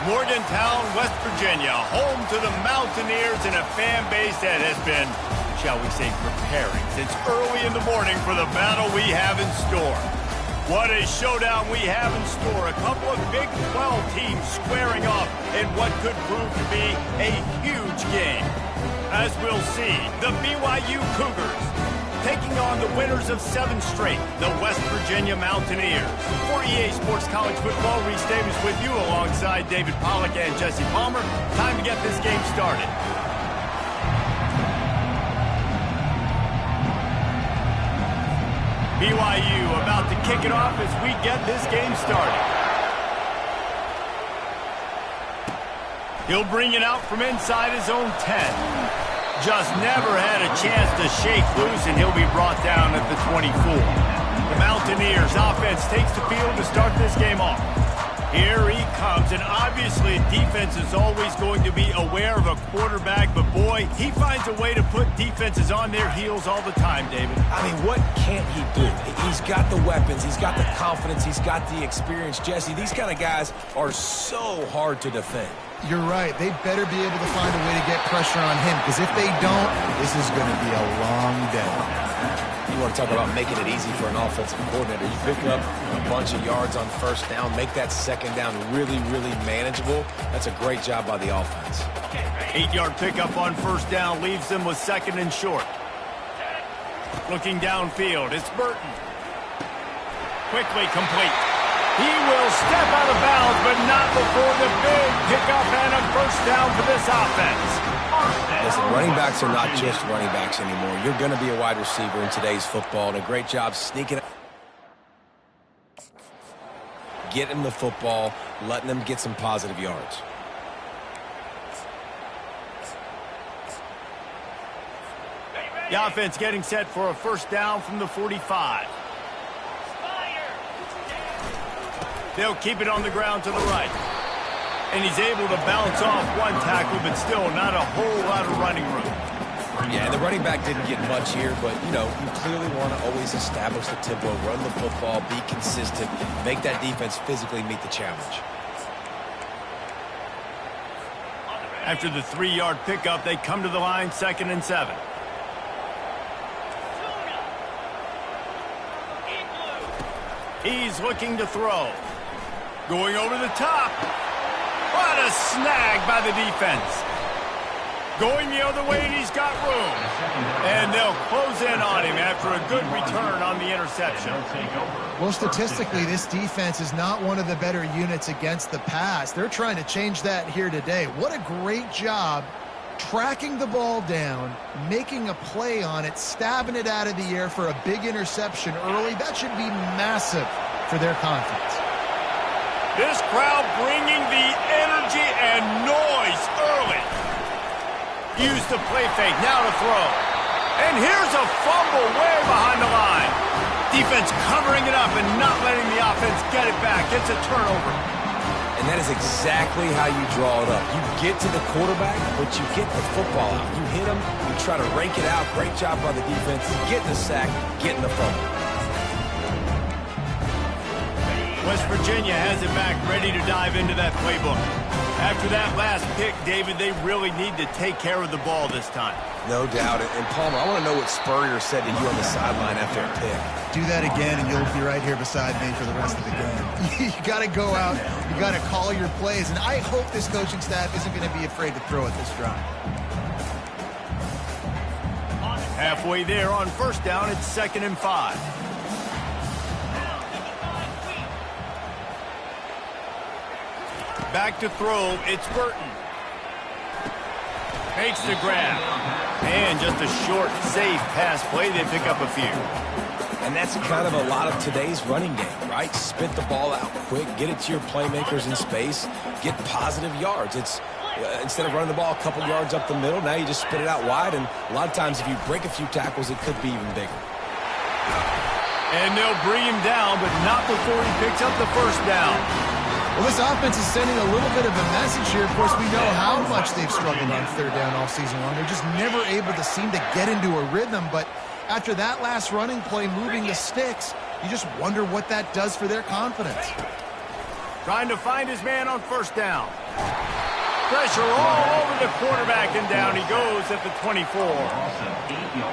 Morgantown, West Virginia, home to the Mountaineers and a fan base that has been, shall we say, preparing since early in the morning for the battle we have in store. What a showdown we have in store. A couple of Big 12 teams squaring off in what could prove to be a huge game. As we'll see, the BYU Cougars taking on the winners of 7 straight, the West Virginia Mountaineers. For EA Sports College Football, Reese Davis with you alongside David Pollack and Jesse Palmer. Time to get this game started. BYU about to kick it off as we get this game started. He'll bring it out from inside his own 10. Just never had a chance to shake loose, and he'll be brought down at the 24. The Mountaineers offense takes the field to start this game off. Here he comes, and obviously defense is always going to be aware of a quarterback, but boy, he finds a way to put defenses on their heels all the time, David. I mean, what can't he do? He's got the weapons, he's got the confidence, he's got the experience. Jesse, these kind of guys are so hard to defend. You're right. They better be able to find a way to get pressure on him, because if they don't, this is going to be a long day. You want to talk about making it easy for an offensive coordinator. You pick up a bunch of yards on first down, make that second down really, really manageable. That's a great job by the offense. 8-yard pickup on first down leaves them with second and short. Looking downfield, it's Burton. Quickly complete. He will step out of bounds, but not before the big pickup and a first down for this offense. Listen, running backs are not just running backs anymore. You're going to be a wide receiver in today's football, and a great job sneaking, getting them the football, letting them get some positive yards. The offense getting set for a first down from the 45. They'll keep it on the ground to the right. And he's able to bounce off one tackle, but still not a whole lot of running room. Yeah, the running back didn't get much here, but, you know, you clearly want to always establish the tempo, run the football, be consistent, make that defense physically meet the challenge. After the 3-yard pickup, they come to the line, 2nd and 7. He's looking to throw. Going over the top. What a snag by the defense. Going the other way, and he's got room. And they'll close in on him after a good return on the interception. Well, statistically, this defense is not one of the better units against the pass. They're trying to change that here today. What a great job tracking the ball down, making a play on it, stabbing it out of the air for a big interception early. That should be massive for their confidence. This crowd bringing the energy and noise early. Use the play fake, now to throw. And here's a fumble way behind the line. Defense covering it up and not letting the offense get it back. It's a turnover. And that is exactly how you draw it up. You get to the quarterback, but you get the football out. You hit him, you try to rake it out. Great job by the defense. Getting the sack, getting the fumble. West Virginia has it back, ready to dive into that playbook. After that last pick, David, they really need to take care of the ball this time. No doubt. And Palmer, I want to know what Spurrier said to you on the sideline after a pick. Do that again, and you'll be right here beside me for the rest of the game. You got to go out. You got to call your plays. And I hope this coaching staff isn't going to be afraid to throw at this drive. Halfway there on first down, it's 2nd and 5. Back to throw, it's Burton. Makes the grab. And just a short, safe pass play. They pick up a few. And that's kind of a lot of today's running game, right? Spit the ball out quick, get it to your playmakers in space, get positive yards. It's instead of running the ball a couple yards up the middle, now you just spit it out wide. And a lot of times if you break a few tackles, it could be even bigger. And they'll bring him down, but not before he picks up the first down. Well, this offense is sending a little bit of a message here. Of course, we know how much they've struggled on third down all season long. They're just never able to seem to get into a rhythm. But after that last running play, moving the sticks, you just wonder what that does for their confidence. Trying to find his man on first down. Pressure all over the quarterback, and down he goes at the 24.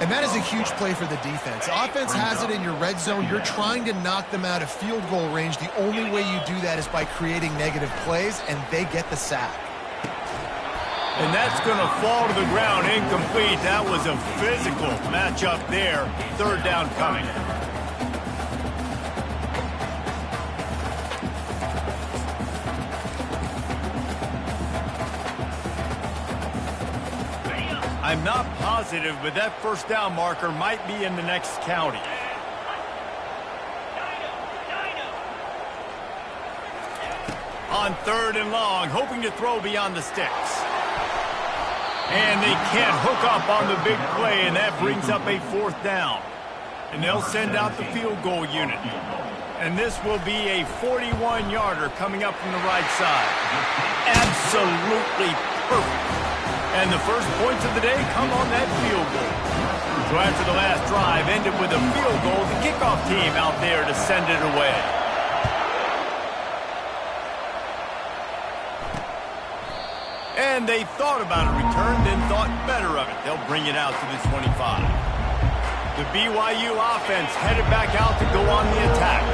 And that is a huge play for the defense. Offense has it in your red zone. You're trying to knock them out of field goal range. The only way you do that is by creating negative plays, and they get the sack. And that's going to fall to the ground incomplete. That was a physical matchup there. Third down coming. I'm not positive, but that first down marker might be in the next county. On third and long, hoping to throw beyond the sticks. And they can't hook up on the big play, and that brings up a fourth down. And they'll send out the field goal unit. And this will be a 41-yarder coming up from the right side. Absolutely perfect. And the first points of the day come on that field goal. So after the last drive ended with a field goal, the kickoff team out there to send it away. And they thought about a return, then thought better of it. They'll bring it out to the 25. The BYU offense headed back out to go on the attack.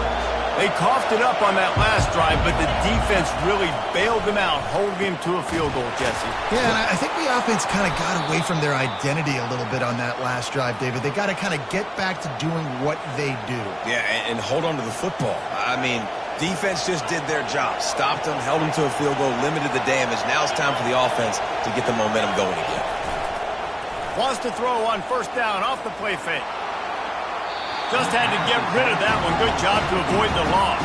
They coughed it up on that last drive, but the defense really bailed them out, holding him to a field goal, Jesse. Yeah, and I think the offense kind of got away from their identity a little bit on that last drive, David. They got to kind of get back to doing what they do. Yeah, and hold on to the football. I mean, defense just did their job. Stopped them, held them to a field goal, limited the damage. Now it's time for the offense to get the momentum going again. Wants to throw on first down off the play fake. Just had to get rid of that one. Good job to avoid the loss.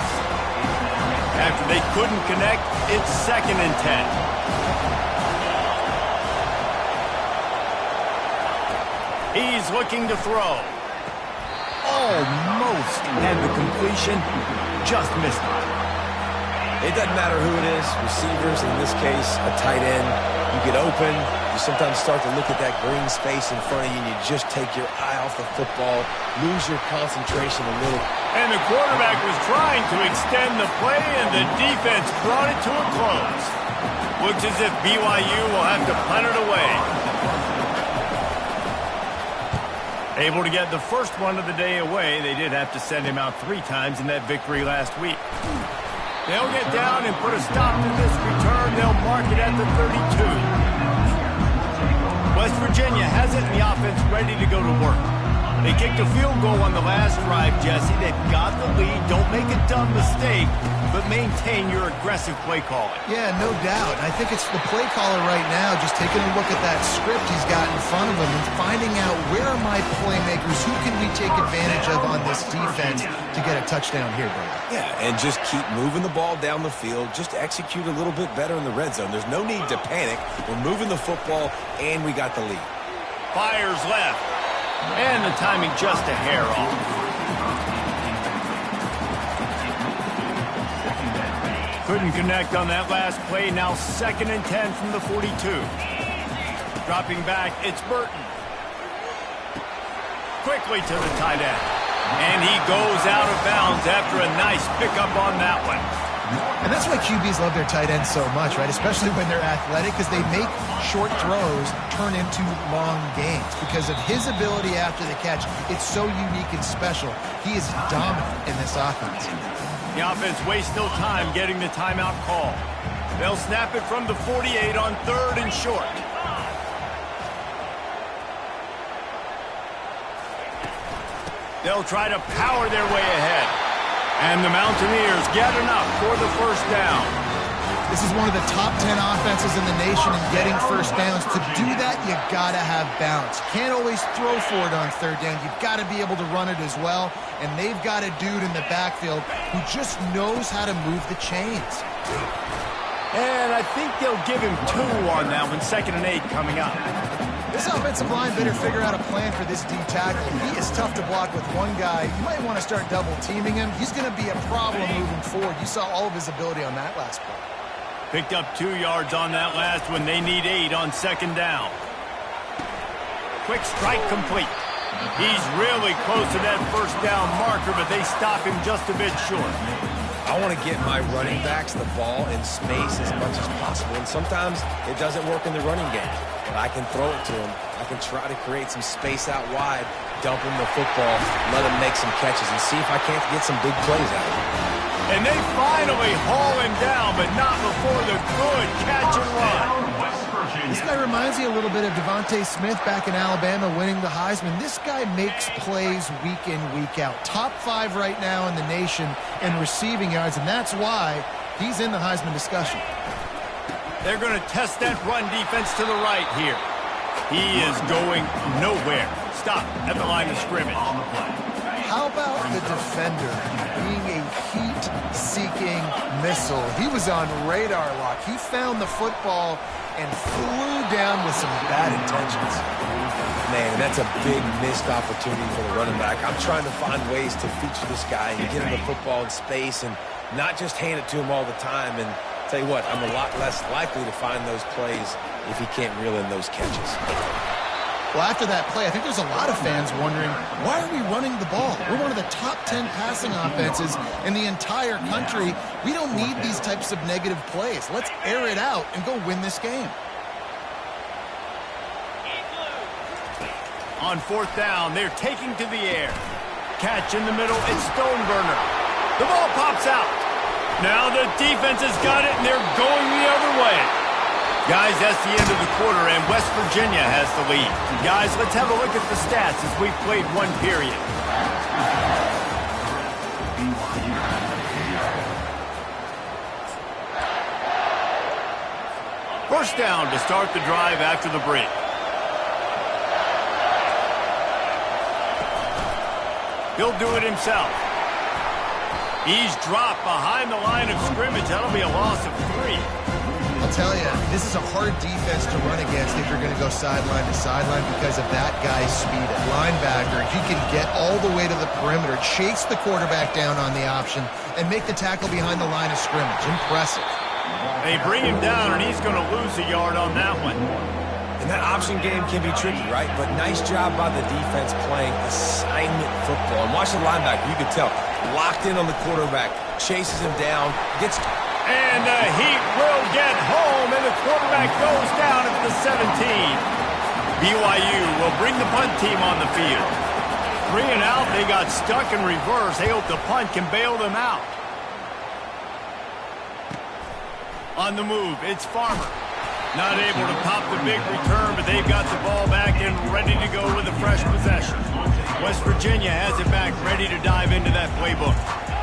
After they couldn't connect, it's 2nd and 10. He's looking to throw. Almost had the completion. Just missed it. It doesn't matter who it is. Receivers, in this case, a tight end. You get open. You sometimes start to look at that green space in front of you, and you just take your eye off the football, lose your concentration a little. And the quarterback was trying to extend the play, and the defense brought it to a close. Looks as if BYU will have to punt it away. Able to get the first one of the day away. They did have to send him out 3 times in that victory last week. They'll get down and put a stop to this return. They'll mark it at the 32. West Virginia has it, and the offense ready to go to work. They kicked a field goal on the last drive, Jesse. They've got the lead. Don't make a dumb mistake, but maintain your aggressive play calling. Yeah, no doubt. I think it's the play caller right now just taking a look at that script he's got in front of him and finding out where are my playmakers, who can we take advantage of on this defense to get a touchdown here, Dave. Yeah, and just keep moving the ball down the field. Just execute a little bit better in the red zone. There's no need to panic. We're moving the football, and we got the lead. Fires left. And the timing just a hair off. Couldn't connect on that last play. Now 2nd and 10 from the 42. Dropping back, it's Burton. Quickly to the tight end. And he goes out of bounds after a nice pickup on that one. And that's why QBs love their tight ends so much, right? Especially when they're athletic, because they make short throws turn into long gains. Because of his ability after the catch, it's so unique and special. He is dominant in this offense. The offense wastes no time getting the timeout call. They'll snap it from the 48 on 3rd and short. They'll try to power their way ahead. And the Mountaineers get enough for the first down. This is one of the top 10 offenses in the nation in getting first downs. To do that, you got to have balance. You can't always throw for it on 3rd down. You've got to be able to run it as well. And they've got a dude in the backfield who just knows how to move the chains. And I think they'll give him 2 on that one. 2nd and 8 coming up. This offensive line better figure out a plan for this D tackle. He is tough to block with one guy. You might want to start double teaming him. He's going to be a problem moving forward. You saw all of his ability on that last play. Picked up 2 yards on that last one. They need 8 on 2nd down. Quick strike complete. He's really close to that first down marker, but they stop him just a bit short. I want to get my running backs the ball in space as much as possible, and sometimes it doesn't work in the running game, but I can throw it to them. I can try to create some space out wide, dump him the football, let him make some catches, and see if I can't get some big plays out of him. And they finally haul him down, but not before the good catch and run. This guy reminds you a little bit of Devontae Smith back in Alabama winning the Heisman. This guy makes plays week in, week out. Top 5 right now in the nation in receiving yards, and that's why he's in the Heisman discussion. They're going to test that run defense to the right here. He is going nowhere. Stop at the line of scrimmage. How about the defender being a heat-seeking missile? He was on radar lock. He found the football and flew down with some bad intentions. Man, that's a big missed opportunity for the running back. I'm trying to find ways to feature this guy and get him the football in space and not just hand it to him all the time. And tell you what, I'm a lot less likely to find those plays if he can't reel in those catches. Well, after that play, I think there's a lot of fans wondering, why are we running the ball? We're one of the top 10 passing offenses in the entire country. We don't need these types of negative plays. Let's air it out and go win this game. On 4th down, they're taking to the air. Catch in the middle, it's Stoneburner. The ball pops out. Now the defense has got it, and they're going the other way. Guys, that's the end of the quarter, and West Virginia has the lead. Guys, let's have a look at the stats as we've played one period. First down to start the drive after the break. He'll do it himself. He's dropped behind the line of scrimmage. That'll be a loss of 3. I'll tell you, this is a hard defense to run against if you're going to go sideline to sideline because of that guy's speed. At linebacker, he can get all the way to the perimeter, chase the quarterback down on the option, and make the tackle behind the line of scrimmage. Impressive. They bring him down, and he's going to lose a yard on that one. And that option game can be tricky, right? But nice job by the defense playing assignment football. And watch the linebacker, you can tell, locked in on the quarterback, chases him down, gets... And the Heat will get home, and the quarterback goes down at the 17. BYU will bring the punt team on the field. 3 and out, they got stuck in reverse. They hope the punt can bail them out. On the move, it's Farmer. Not able to pop the big return, but they've got the ball back and ready to go with a fresh possession. West Virginia has it back, ready to dive into that playbook.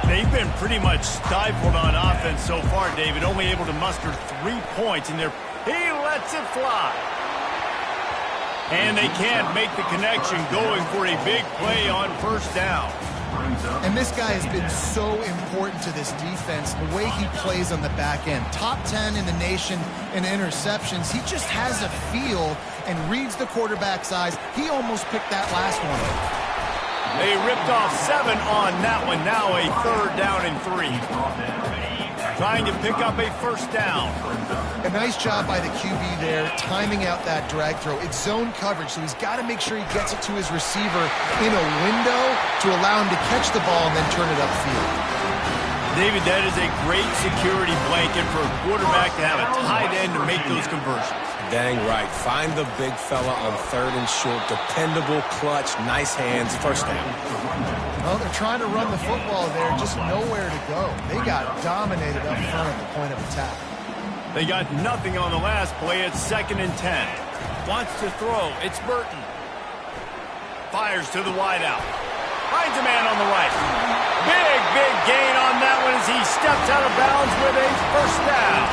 They've been pretty much stifled on offense so far, David. Only able to muster 3 points, and he lets it fly. And they can't make the connection, going for a big play on first down. And this guy has been so important to this defense, the way he plays on the back end. Top 10 in the nation in interceptions. He just has a feel and reads the quarterback's eyes. He almost picked that last one. They ripped off 7 on that one. Now a 3rd down and 3. Trying to pick up a first down. A nice job by the QB there, timing out that drag throw. It's zone coverage, so he's got to make sure he gets it to his receiver in a window to allow him to catch the ball and then turn it upfield. David, that is a great security blanket for a quarterback to have a tight end to make those conversions. Dang right. Find the big fella on 3rd and short. Dependable, clutch, nice hands, first down. Well, they're trying to run the football there, just nowhere to go. They got dominated up front at the point of attack. They got nothing on the last play. It's 2nd and 10. Wants to throw. It's Burton. Fires to the wideout. Finds a man on the right. Big gain on that one as he steps out of bounds with a first down.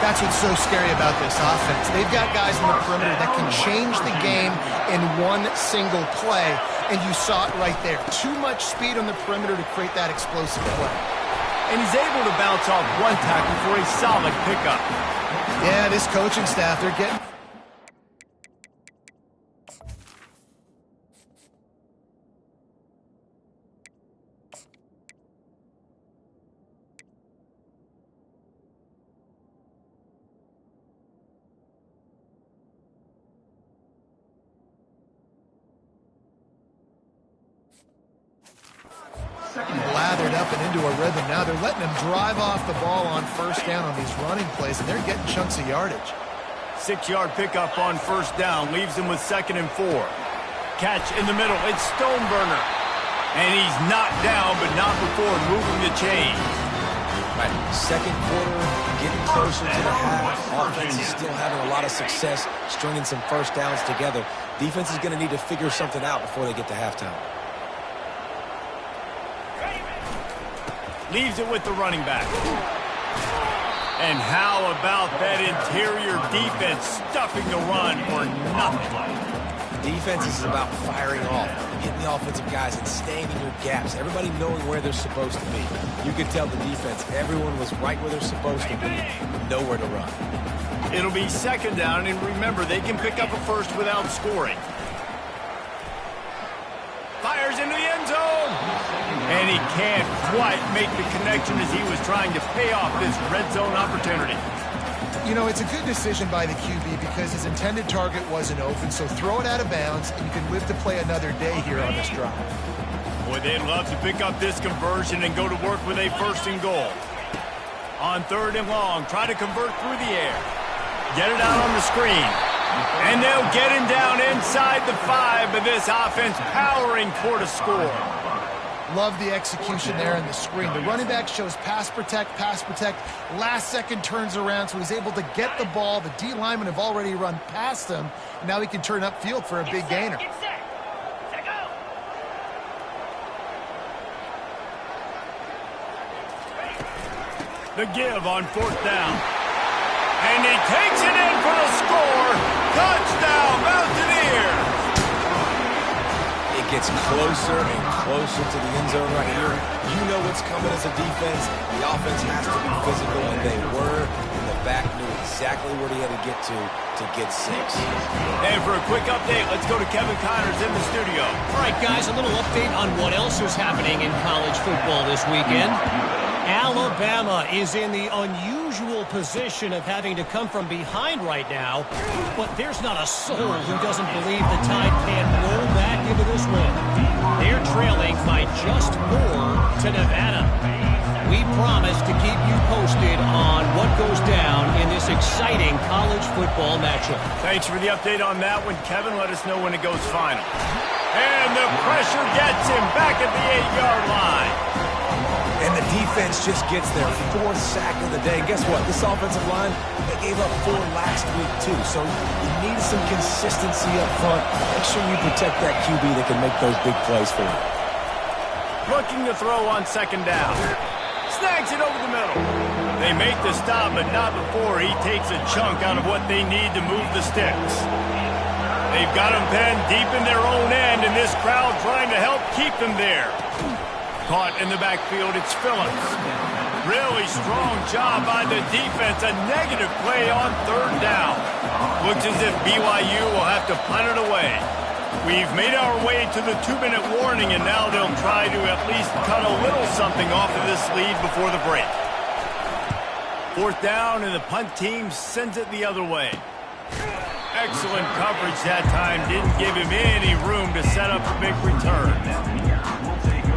That's what's so scary about this offense. They've got guys in the perimeter that can change the game in one single play, and you saw it right there. Too much speed on the perimeter to create that explosive play. And he's able to bounce off one tackle for a solid pickup. Yeah, this coaching staff, they're getting... gathered up and into a rhythm. Now they're letting them drive off the ball on first down on these running plays, and they're getting chunks of yardage. 6-yard pickup on first down leaves them with 2nd and 4. Catch in the middle. It's Stoneburner. And he's knocked down, but not before moving the chain. Right, second quarter, getting closer to the half. Offense is still having a lot of success stringing some first downs together. Defense is going to need to figure something out before they get to halftime. Leaves it with the running back. And how about that interior defense stuffing the run for nothing? Defense is about firing off, hitting the offensive guys and staying in your gaps. Everybody knowing where they're supposed to be. You could tell the defense, everyone was right where they're supposed to be, nowhere to run. It'll be 2nd down, and remember, they can pick up a first without scoring. Fires into the end zone. And he can't quite make the connection as he was trying to pay off this red zone opportunity. You know, it's a good decision by the QB because his intended target wasn't open, so throw it out of bounds, and you can live to play another day here on this drive. Boy, they'd love to pick up this conversion and go to work with a 1st and goal. On 3rd and long, try to convert through the air. Get it out on the screen. And they'll get him down inside the 5, but this offense powering toward a score. Love the execution there in the screen. The running back shows pass protect. Last second turns around, so he's able to get the ball. The D linemen have already run past him. And now he can turn upfield for a big gainer. The give on 4th down. And he takes it in for the score. Touchdown, Mountaineers! It gets closer and closer to the end zone right here. You know what's coming as a defense. The offense has to be physical, and they were. And the back knew exactly where he had to get 6. And for a quick update, let's go to Kevin Connors in the studio. All right, guys, a little update on what else is happening in college football this weekend. Alabama is in the unusual position of having to come from behind right now, but there's not a soul who doesn't believe the Tide can roll back into this win. They're trailing by just 4 to Nevada. We promise to keep you posted on what goes down in this exciting college football matchup. Thanks for the update on that one, Kevin. Let us know when it goes final. And the pressure gets him back at the 8-yard line. And the defense just gets their 4th sack of the day. And guess what? This offensive line, they gave up 4 last week, too. So you need some consistency up front. Make sure you protect that QB that can make those big plays for you. Looking to throw on 2nd down. Snags it over the middle. They make the stop, but not before he takes a chunk out of what they need to move the sticks. They've got him pinned deep in their own end, and this crowd trying to help keep them there. Caught in the backfield, it's Phillips. Really strong job by the defense. A negative play on 3rd down. Looks as if BYU will have to punt it away. We've made our way to the 2-minute warning, and now they'll try to at least cut a little something off of this lead before the break. 4th down, and the punt team sends it the other way. Excellent coverage that time. Didn't give him any room to set up a big return.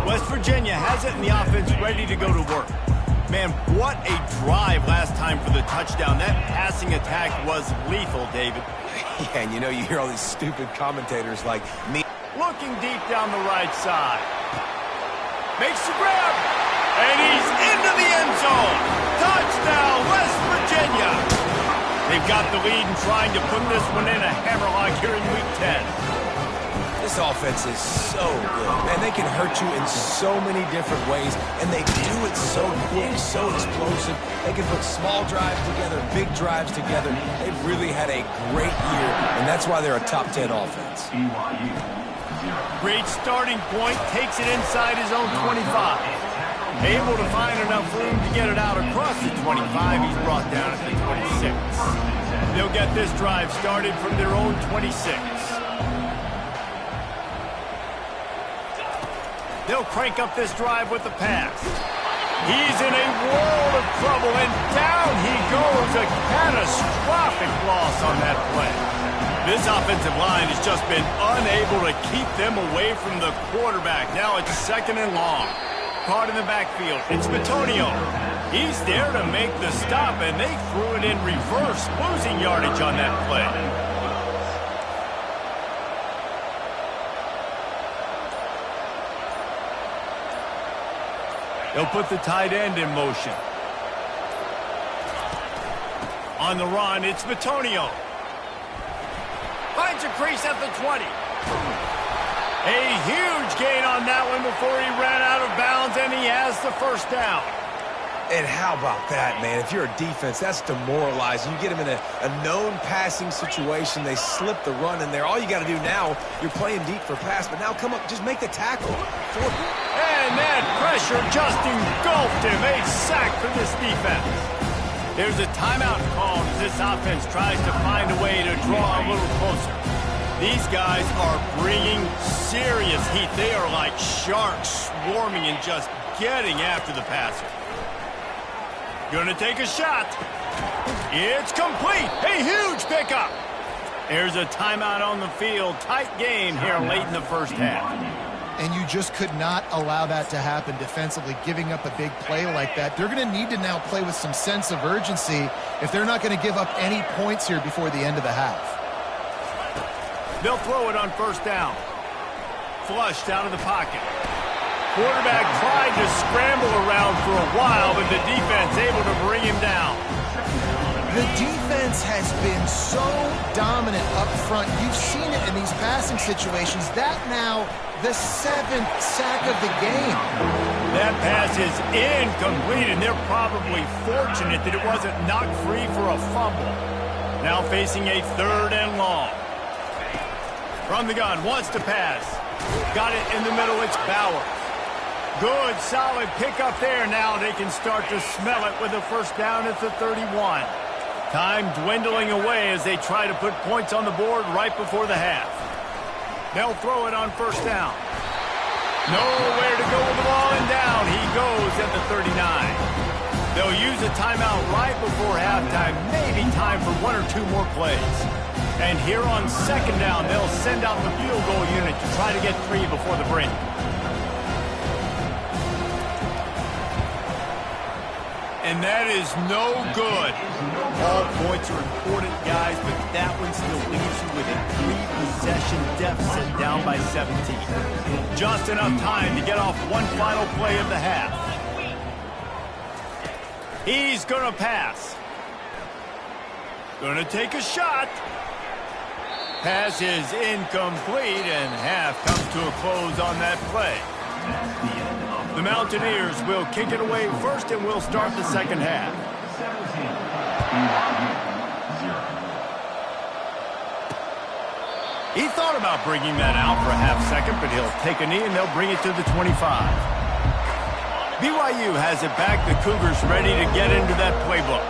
West Virginia has it in the offense ready to go to work. Man, what a drive last time for the touchdown. That passing attack was lethal, David. Yeah, and you know, you hear all these stupid commentators like me. Looking deep down the right side. Makes the grab. And he's into the end zone. Touchdown, West Virginia. They've got the lead and trying to put this one in a hammerlock here in Week 10. This offense is so good. Man, they can hurt you in so many different ways, and they do it so quick, so explosive. They can put small drives together, big drives together. They've really had a great year, and that's why they're a top 10 offense. Great starting point, takes it inside his own 25. Able to find enough room to get it out across the 25. He's brought down at the 26. They'll get this drive started from their own 26. They'll crank up this drive with the pass. He's in a world of trouble, and down he goes. A catastrophic loss on that play. This offensive line has just been unable to keep them away from the quarterback. Now it's 2nd and long. caught in the backfield. It's Bitonio. He's there to make the stop, and they threw it in reverse, losing yardage on that play. They'll put the tight end in motion. On the run, it's Bitonio. Finds a crease at the 20. A huge gain on that one before he ran out of bounds, and he has the first down. And how about that, man? If you're a defense, that's demoralizing. You get them in a known passing situation. They slip the run in there. All you got to do now, you're playing deep for pass, but now come up, just make the tackle. And that pressure just engulfed him. A sack for this defense. There's a timeout called as this offense tries to find a way to draw a little closer. These guys are bringing serious heat. They are like sharks swarming and just getting after the passer. Gonna take a shot. It's complete. A huge pickup. There's a timeout on the field. Tight game here late in the first half. And you just could not allow that to happen defensively, giving up a big play like that. They're going to need to now play with some sense of urgency if they're not going to give up any points here before the end of the half. They'll throw it on first down. Flushed out of the pocket. Quarterback tried to scramble around for a while, but the defense able to bring him down. The defense has been so dominant up front. You've seen it in these passing situations. That now the 7th sack of the game. That pass is incomplete, and they're probably fortunate that it wasn't knocked free for a fumble. Now facing a 3rd and long. From the gun, wants to pass. Got it in the middle, it's Bauer. Good, solid pickup there. Now they can start to smell it with a first down at the 31. Time dwindling away as they try to put points on the board right before the half. They'll throw it on first down. Nowhere to go with the ball, and down he goes at the 39. They'll use a timeout right before halftime. Maybe time for 1 or 2 more plays. And here on second down, they'll send out the field goal unit to try to get 3 before the break. And that is no good. All points are important, guys, but that one still leaves you with a 3-possession deficit down by 17. Just enough time to get off one final play of the half. He's going to pass. Going to take a shot. Pass is incomplete, and half comes to a close on that play. The Mountaineers will kick it away first, and we'll start the second half. He thought about bringing that out for a half second, but he'll take a knee, and they'll bring it to the 25. BYU has it back. The Cougars ready to get into that playbook.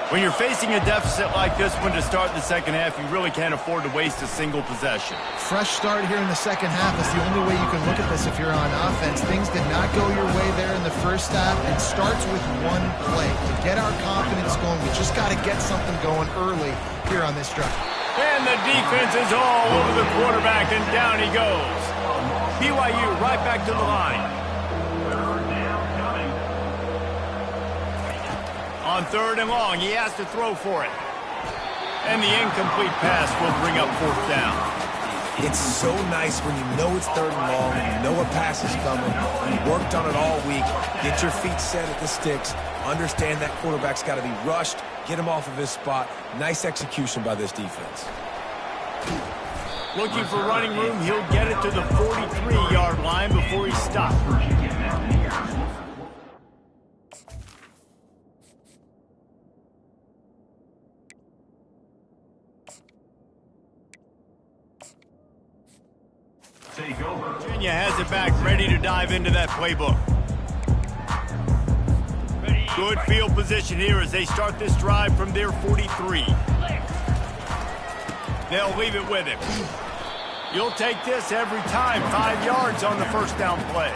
When you're facing a deficit like this one to start the second half, you really can't afford to waste a single possession. Fresh start here in the second half is the only way you can look at this if you're on offense. Things did not go your way there in the first half. It starts with one play. To get our confidence going, we just got to get something going early here on this drive. And the defense is all over the quarterback, and down he goes. BYU right back to the line. On 3rd and long, he has to throw for it. And the incomplete pass will bring up 4th down. It's so nice when you know it's 3rd and long, you know a pass is coming, you worked on it all week, get your feet set at the sticks, understand that quarterback's got to be rushed, get him off of his spot. Nice execution by this defense. Looking for running room, he'll get it to the 43-yard line before he stops. Virginia has it back, ready to dive into that playbook. Good field position here as they start this drive from their 43. They'll leave it with him. You'll take this every time. 5 yards on the first down play.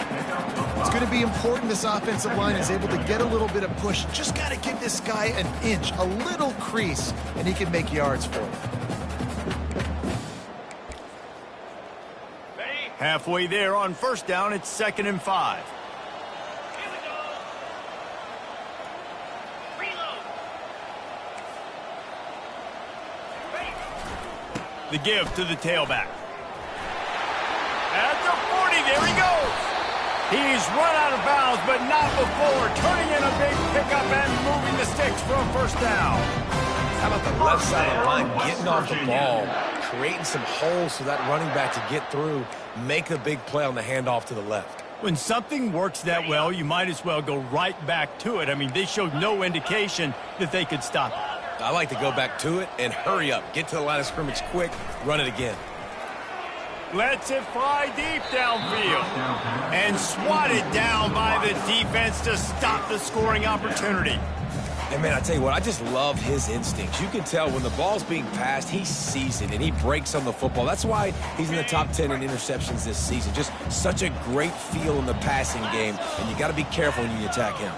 It's going to be important this offensive line is able to get a little bit of push. Just got to give this guy an inch, a little crease, and he can make yards for it. Halfway there on first down, it's 2nd and 5. The give to the tailback. At the 40, there he goes. He's run out of bounds, but not before turning in a big pickup and moving the sticks for a first down. How about the left side of the line getting off the ball, creating some holes for that running back to get through, make a big play on the handoff to the left. When something works that well, you might as well go right back to it. I mean, they showed no indication that they could stop it. I like to go back to it and hurry up. Get to the line of scrimmage quick, run it again. Lets it fly deep downfield. And swatted down by the defense to stop the scoring opportunity. And, man, I tell you what, I just love his instincts. You can tell when the ball's being passed, he sees it, and he breaks on the football. That's why he's in the top 10 in interceptions this season. Just such a great feel in the passing game, and you got to be careful when you attack him.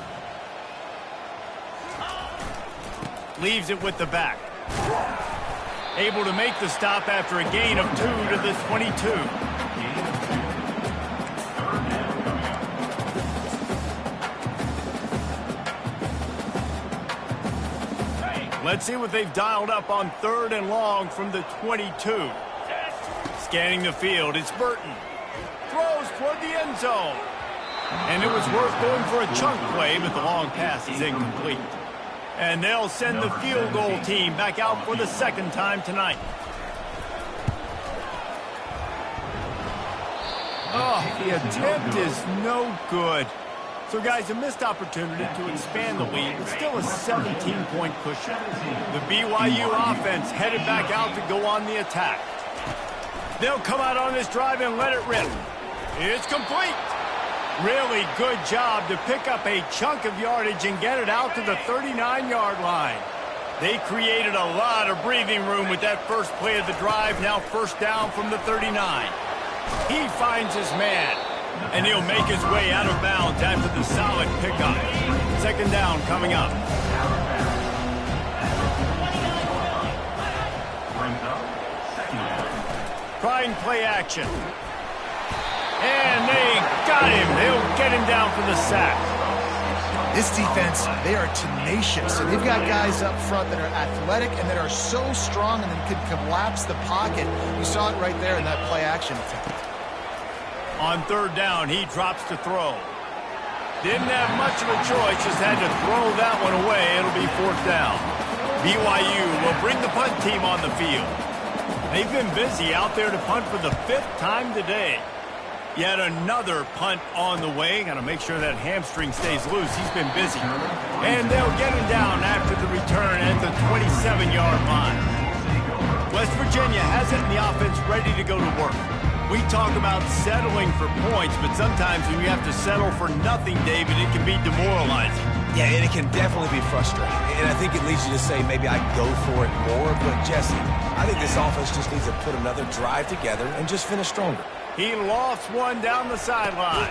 Leaves it with the back. Able to make the stop after a gain of 2 to the 22. Let's see what they've dialed up on 3rd and long from the 22. Scanning the field, it's Burton. Throws toward the end zone. And it was worth going for a chunk play, but the long pass is incomplete. And they'll send the field goal team back out for the 2nd time tonight. Oh, the attempt is no good. So, guys, a missed opportunity to expand the lead. It's still a 17-point cushion. The BYU offense headed back out to go on the attack. They'll come out on this drive and let it rip. It's complete. Really good job to pick up a chunk of yardage and get it out to the 39-yard line. They created a lot of breathing room with that first play of the drive. Now first down from the 39. He finds his man. And he'll make his way out of bounds after the solid pickup. 2nd down coming up. Trying play action. And they got him. They'll get him down for the sack. This defense, they are tenacious, and they've got guys up front that are athletic and that are so strong and then can collapse the pocket. You saw it right there in that play action attempt. On 3rd down, he drops to throw. Didn't have much of a choice, just had to throw that one away. It'll be 4th down. BYU will bring the punt team on the field. They've been busy out there to punt for the 5th time today. Yet another punt on the way. Got to make sure that hamstring stays loose. He's been busy. And they'll get him down after the return at the 27-yard line. West Virginia has it in the offense ready to go to work. We talk about settling for points, but sometimes when you have to settle for nothing, David, it can be demoralizing. Yeah, and it can definitely be frustrating. And I think it leads you to say maybe I go for it more. But, Jesse, I think this offense just needs to put another drive together and just finish stronger. He lofts one down the sideline.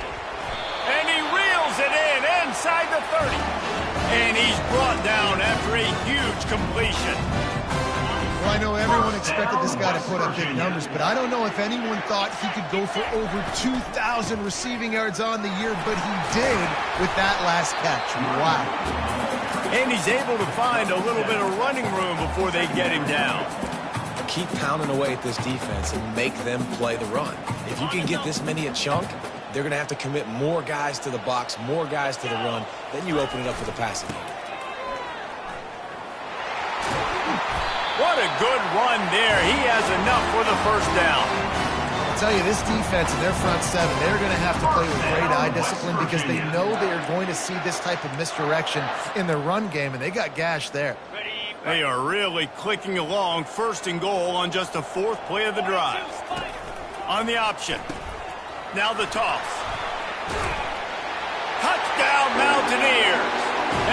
And he reels it in inside the 30. And he's brought down after a huge completion. Well, I know everyone expected this guy to put up big numbers, but I don't know if anyone thought he could go for over 2,000 receiving yards on the year, but he did with that last catch. Wow. And he's able to find a little bit of running room before they get him down. Keep pounding away at this defense and make them play the run. If you can get this many a chunk, they're going to have to commit more guys to the box, more guys to the run. Then you open it up for the passing game. What a good run there. He has enough for the 1st down. I'll tell you, this defense and their front 7, they're going to have to play with great eye discipline because they know they are going to see this type of misdirection in their run game, and they got gashed there. They are really clicking along. 1st and goal on just the 4th play of the drive. On the option. Now the toss. Touchdown, Mountaineers.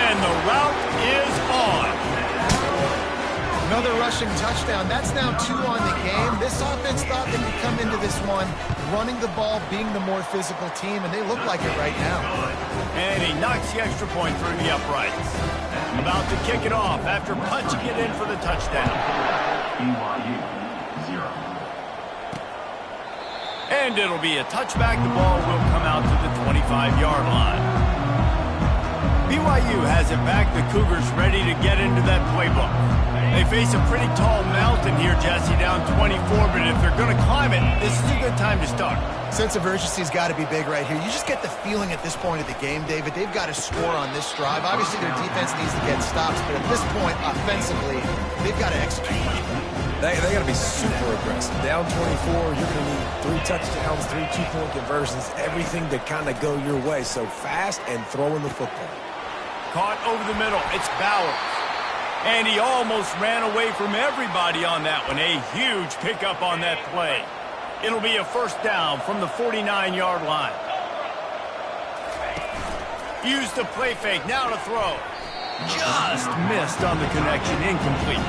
And the route is on. Another rushing touchdown. That's now 2 on the game. This offense thought they could come into this one running the ball, being the more physical team, and they look like it right now. And he knocks the extra point through the uprights. About to kick it off after punching it in for the touchdown. And it'll be a touchback. The ball will come out to the 25-yard line. BYU has it back. The Cougars ready to get into that playbook. They face a pretty tall mountain here, Jesse, down 24, but if they're going to climb it, this is a good time to start. Sense of urgency's got to be big right here. You just get the feeling at this point of the game, David, they've got to score on this drive. Obviously, their defense needs to get stops, but at this point, offensively, they've got to execute much better. They got to be super aggressive. Down 24, you're going to need 3 touchdowns, 3 two-point conversions, everything to kind of go your way. So fast and throwing the football. Caught over the middle. It's Bowers. And he almost ran away from everybody on that one. A huge pickup on that play. It'll be a first down from the 49-yard line. Use the play fake. Now to throw. Just missed on the connection. Incomplete.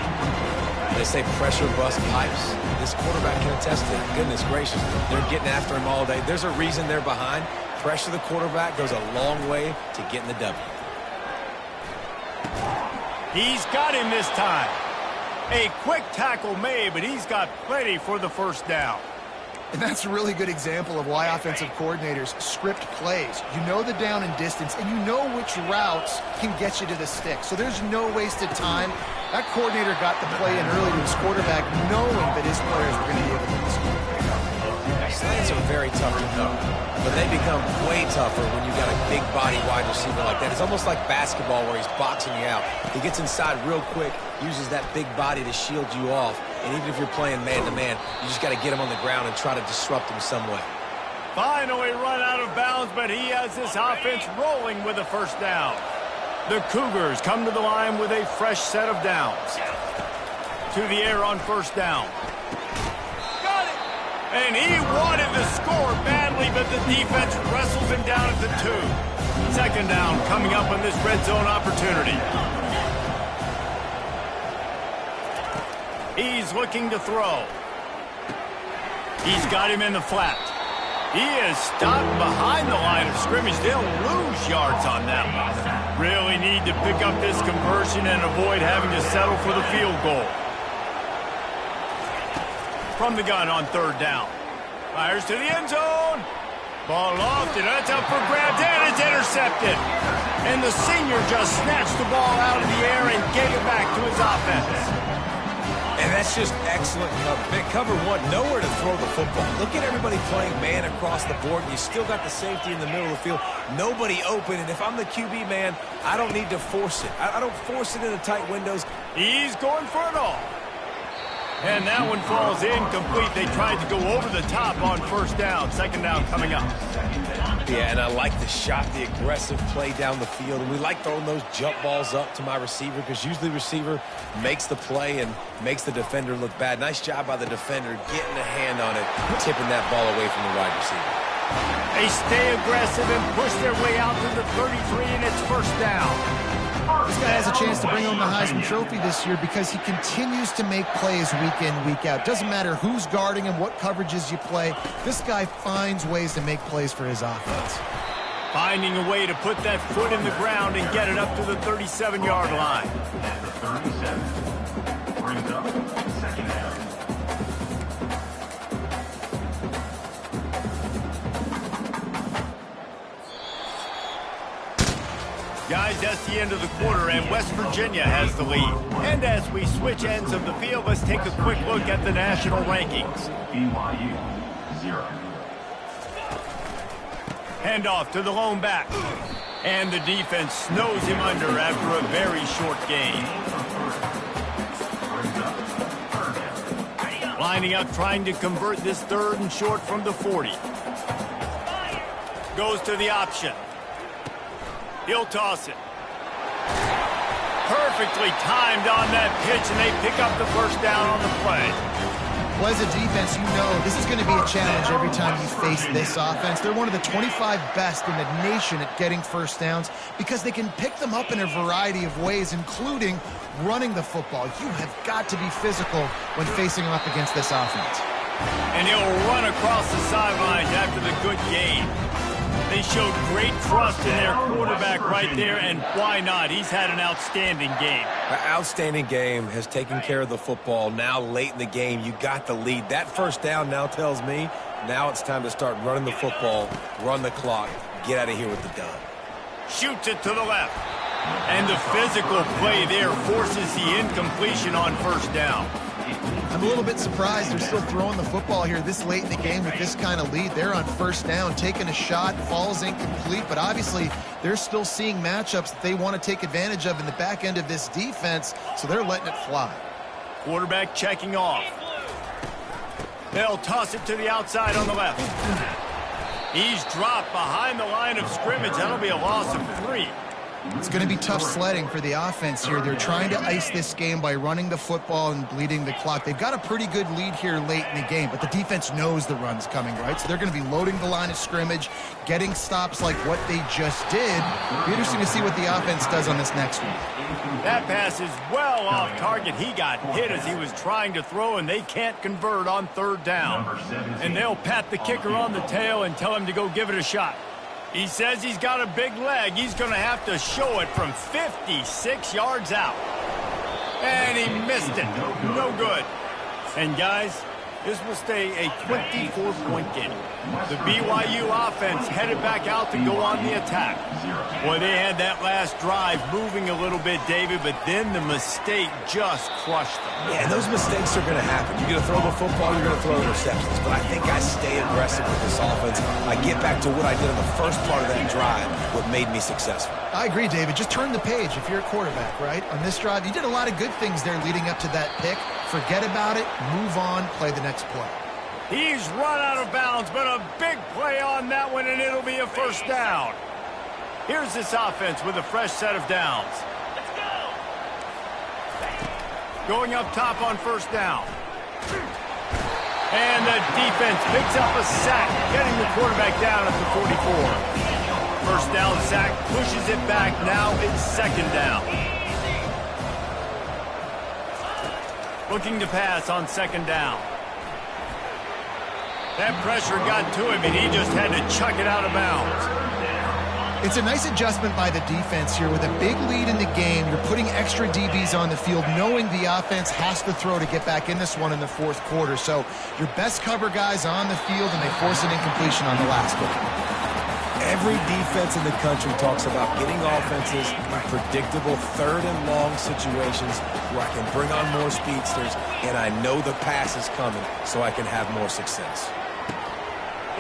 They say pressure bust pipes. This quarterback can attest to that. Goodness gracious. They're getting after him all day. There's a reason they're behind. Pressure the quarterback goes a long way to getting the W. He's got him this time. A quick tackle made, but he's got plenty for the first down. And that's a really good example of why offensive coordinators script plays. You know the down and distance, and you know which routes can get you to the stick. So there's no wasted time. That coordinator got the play in early to his quarterback, knowing that his players were going to be able to get the score. Slants are very tough to cover, but they become way tougher when you've got a big body wide receiver like that. It's almost like basketball where he's boxing you out. He gets inside real quick, uses that big body to shield you off, and even if you're playing man-to-man, you just got to get him on the ground and try to disrupt him some way. Finally run out of bounds, but he has this offense rolling with a first down. The Cougars come to the line with a fresh set of downs. To the air on first down. And he wanted the score badly, but the defense wrestles him down at the 2. Second down coming up on this red zone opportunity. He's looking to throw. He's got him in the flat. He is stopped behind the line of scrimmage. They'll lose yards on that one. Really need to pick up this conversion and avoid having to settle for the field goal. From the gun on third down. Fires to the end zone. Ball lofted. That's up for grabs, and it's intercepted. And the senior just snatched the ball out of the air and gave it back to his offense. And that's just excellent cover. Cover one, nowhere to throw the football. Look at everybody playing man across the board, and you still got the safety in the middle of the field. Nobody open, and if I'm the QB man, I don't need to force it. I don't force it into tight windows. He's going for it all. And that one falls incomplete. They tried to go over the top on first down. Second down coming up. Yeah, and I like the shot, the aggressive play down the field. And we like throwing those jump balls up to my receiver because usually the receiver makes the play and makes the defender look bad. Nice job by the defender getting a hand on it, tipping that ball away from the wide receiver. They stay aggressive and push their way out to the 33, and it's first down. This guy has a chance to bring home the Heisman Trophy this year because he continues to make plays week in, week out. Doesn't matter who's guarding him, what coverages you play. This guy finds ways to make plays for his offense. Finding a way to put that foot in the ground and get it up to the 37-yard line. At the 37, brings up second down. Guys, that's the end of the quarter, and West Virginia has the lead. And as we switch ends of the field, let's take a quick look at the national rankings. BYU, 0. Handoff to the lone back. And the defense snows him under after a very short gain. Lining up, trying to convert this third and short from the 40. Goes to the option. He'll toss it. Perfectly timed on that pitch, and they pick up the first down on the play. Well, as a defense, you know this is going to be a challenge every time you face this offense. They're one of the 25 best in the nation at getting first downs because they can pick them up in a variety of ways, including running the football. You have got to be physical when facing them up against this offense. And he'll run across the sidelines after the good game. They showed great trust in their quarterback right there, and why not? He's had an outstanding game. An outstanding game, has taken care of the football. Now late in the game, you got the lead. That first down now tells me now it's time to start running the football, run the clock, get out of here with the dub. Shoots it to the left. And the physical play there forces the incompletion on first down. I'm a little bit surprised they're still throwing the football here this late in the game with this kind of lead. They're on first down, taking a shot, falls incomplete, but obviously they're still seeing matchups that they want to take advantage of in the back end of this defense, so they're letting it fly. Quarterback checking off. They'll toss it to the outside on the left. He's dropped behind the line of scrimmage. That'll be a loss of 3. It's going to be tough sledding for the offense here. They're trying to ice this game by running the football and bleeding the clock. They've got a pretty good lead here late in the game, but the defense knows the run's coming, right? So they're going to be loading the line of scrimmage, getting stops like what they just did. It'll be interesting to see what the offense does on this next one. That pass is well off target. He got hit as he was trying to throw, and they can't convert on third down. And they'll pat the kicker on the tail and tell him to go give it a shot. He says he's got a big leg. He's going to have to show it from 56 yards out. And he missed it. No good. And, guys, this will stay a 24-point game. The BYU offense headed back out to go on the attack. Boy, they had that last drive moving a little bit, David, but then the mistake just crushed them. Yeah, those mistakes are going to happen. You're going to throw the football, you're going to throw interceptions. But I think I stay aggressive with this offense. I get back to what I did in the first part of that drive, what made me successful. I agree, David. Just turn the page if you're a quarterback, right? On this drive, you did a lot of good things there leading up to that pick. Forget about it, move on, play the next play. He's run out of bounds, but a big play on that one, and it'll be a first down. Here's this offense with a fresh set of downs. Let's go. Going up top on first down. And the defense picks up a sack, getting the quarterback down at the 44. First down sack, pushes it back. Now it's second down. Looking to pass on second down. That pressure got to him, and he just had to chuck it out of bounds. It's a nice adjustment by the defense here. With a big lead in the game, you're putting extra DBs on the field, knowing the offense has to throw to get back in this one in the fourth quarter. So your best cover guys on the field, and they force an incompletion on the last one. Every defense in the country talks about getting offenses in predictable third and long situations where I can bring on more speedsters, and I know the pass is coming, so I can have more success.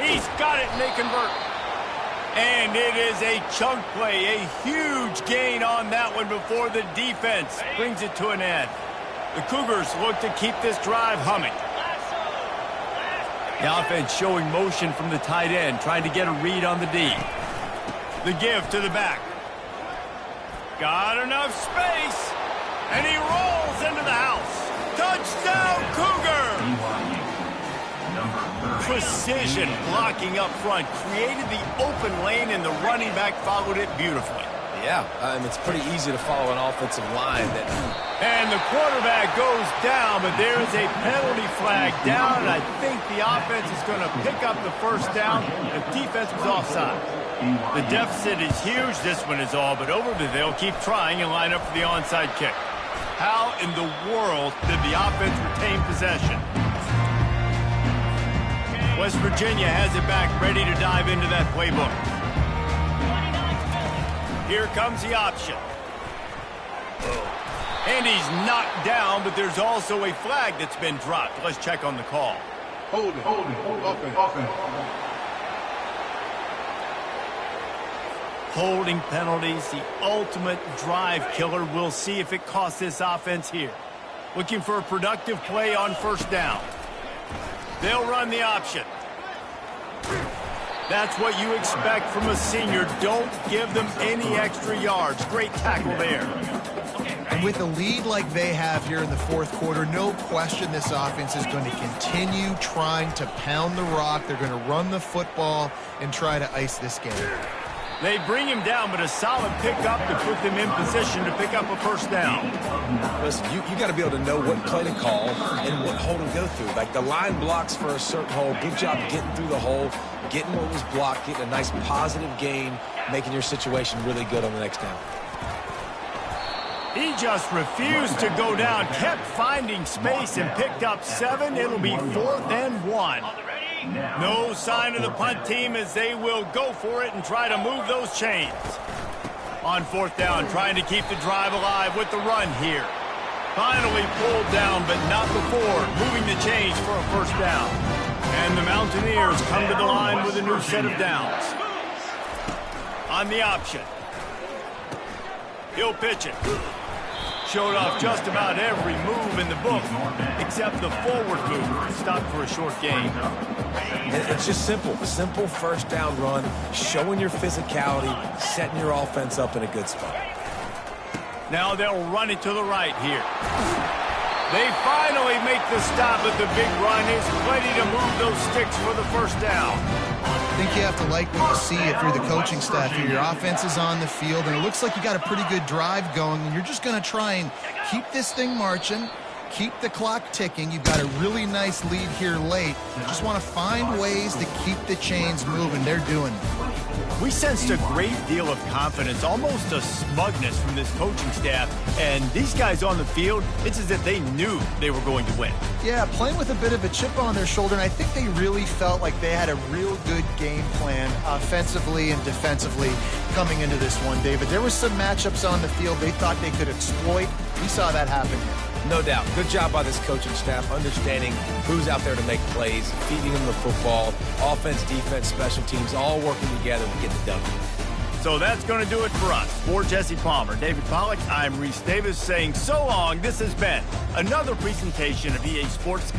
He's got it, and they convert. And it is a chunk play, a huge gain on that one before the defense brings it to an end. The Cougars look to keep this drive humming. The offense showing motion from the tight end, trying to get a read on the D. The give to the back. Got enough space, and he rolls into the house. Touchdown, Cougar! Precision blocking up front, created the open lane, and the running back followed it beautifully. Yeah, it's pretty easy to follow an offensive line. And the quarterback goes down, but there is a penalty flag down, and I think the offense is going to pick up the first down. The defense was offside. The deficit is huge. This one is all but over, but they'll keep trying and line up for the onside kick. How in the world did the offense retain possession? West Virginia has it back, ready to dive into that playbook. Here comes the option. And he's knocked down, but there's also a flag that's been dropped. Let's check on the call. Hold it. Offense. Holding penalties, the ultimate drive killer. We'll see if it costs this offense here. Looking for a productive play on first down. They'll run the option. That's what you expect from a senior. Don't give them any extra yards. Great tackle there. And with a lead like they have here in the fourth quarter, no question this offense is going to continue trying to pound the rock. They're going to run the football and try to ice this game. They bring him down, but a solid pickup to put them in position to pick up a first down. Listen, you got to be able to know what play to call and what hole to go through. Like the line blocks for a certain hole. Good job getting through the hole, getting what was blocked, getting a nice positive gain, making your situation really good on the next down. He just refused to go down, kept finding space and picked up 7. It'll be 4th and 1. No sign of the punt team as they will go for it and try to move those chains. On fourth down, trying to keep the drive alive with the run here. Finally pulled down, but not before moving the chains for a first down. And the Mountaineers come to the line with a new set of downs. On the option. He'll pitch it. Showed off just about every move in the book, except the forward move. Stopped for a short gain. It's just simple. Simple first down run, showing your physicality, setting your offense up in a good spot. Now they'll run it to the right here. They finally make the stop, but the big run is plenty to move those sticks for the first down. I think you have to like what you see if you're the coaching staff here. Your offense is on the field, and it looks like you got a pretty good drive going, and you're just going to try and keep this thing marching, keep the clock ticking. You've got a really nice lead here late. You just want to find ways to keep the chains moving. They're doing it. We sensed a great deal of confidence, almost a smugness from this coaching staff. And these guys on the field, it's as if they knew they were going to win. Yeah, playing with a bit of a chip on their shoulder, and I think they really felt like they had a real good game plan offensively and defensively coming into this one, David. There were some matchups on the field they thought they could exploit. We saw that happen here. No doubt. Good job by this coaching staff, understanding who's out there to make plays, feeding them the football, offense, defense, special teams, all working together to get the W. So that's going to do it for us. For Jesse Palmer, David Pollack, I'm Reese Davis saying so long. This has been another presentation of EA Sports.